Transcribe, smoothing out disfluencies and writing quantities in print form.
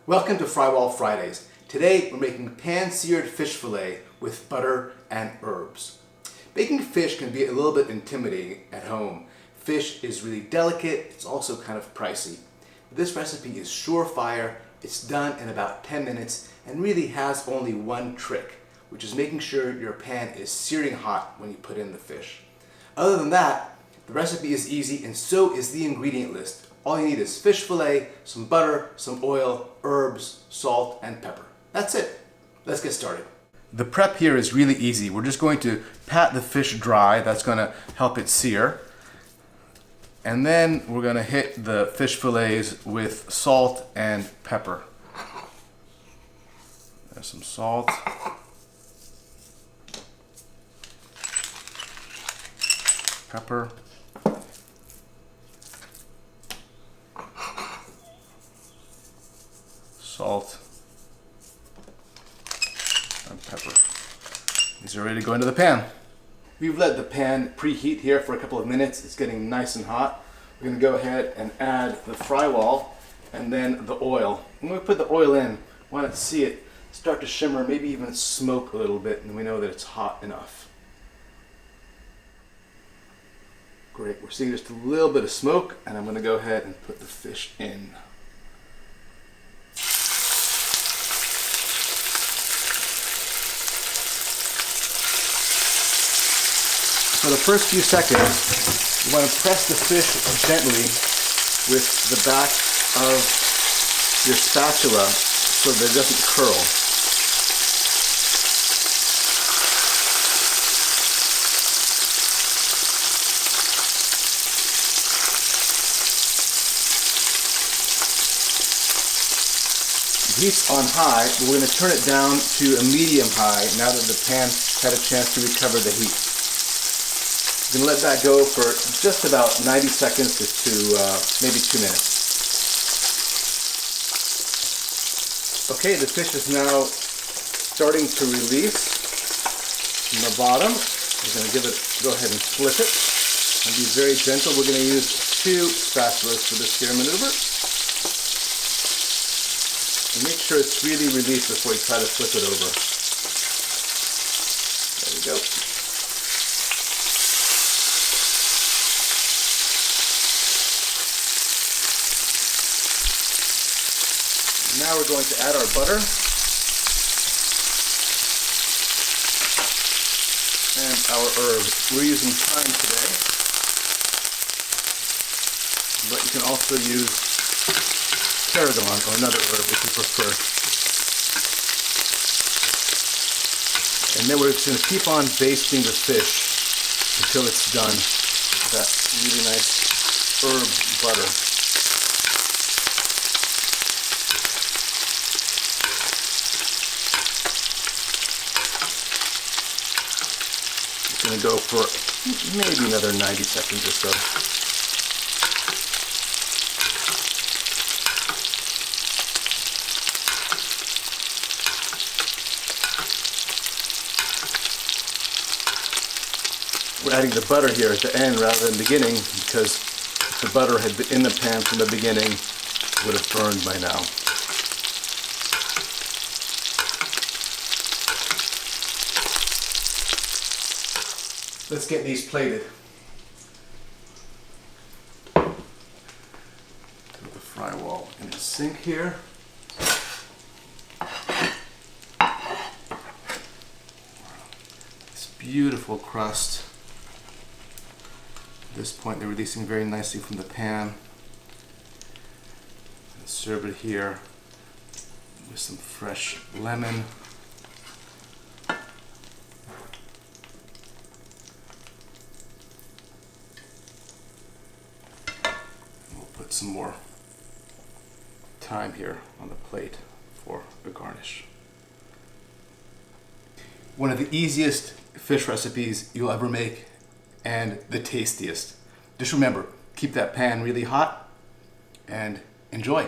Welcome to Frywall Fridays. Today we're making pan-seared fish fillet with butter and herbs. Baking fish can be a little bit intimidating at home. Fish is really delicate, it's also kind of pricey. This recipe is surefire, it's done in about 10 minutes and really has only one trick, which is making sure your pan is searing hot when you put in the fish. Other than that, the recipe is easy and so is the ingredient list. All you need is fish fillet, some butter, some oil, herbs, salt, and pepper. That's it. Let's get started. The prep here is really easy. We're just going to pat the fish dry. That's going to help it sear. And then we're going to hit the fish fillets with salt and pepper. There's some salt. Pepper. Salt and pepper. These are ready to go into the pan. We've let the pan preheat here for a couple of minutes. It's getting nice and hot. We're going to go ahead and add the Frywall and then the oil. When we put the oil in, we want to see it start to shimmer, maybe even smoke a little bit, and we know that it's hot enough. Great, we're seeing just a little bit of smoke, and I'm going to go ahead and put the fish in. For the first few seconds, you want to press the fish gently with the back of your spatula so that it doesn't curl. The heat's on high, but we're going to turn it down to a medium high now that the pan's had a chance to recover the heat. You can let that go for just about 90 seconds to maybe 2 minutes. Okay, the fish is now starting to release from the bottom. We're going to go ahead and flip it. And be very gentle. We're going to use 2 spatulas for this here maneuver. And make sure it's really released before you try to flip it over. There we go. Now we're going to add our butter and our herbs. We're using thyme today, but you can also use tarragon or another herb if you prefer. And then we're just going to keep on basting the fish until it's done with that really nice herb butter. Going to go for maybe another 90 seconds or so. We're adding the butter here at the end rather than the beginning because if the butter had been in the pan from the beginning, it would have burned by now. Let's get these plated. Put the Frywall in the sink here. This beautiful crust. At this point, they're releasing very nicely from the pan. Serve it here with some fresh lemon. Some more thyme here on the plate for a garnish. One of the easiest fish recipes you'll ever make and the tastiest. Just remember, keep that pan really hot and enjoy.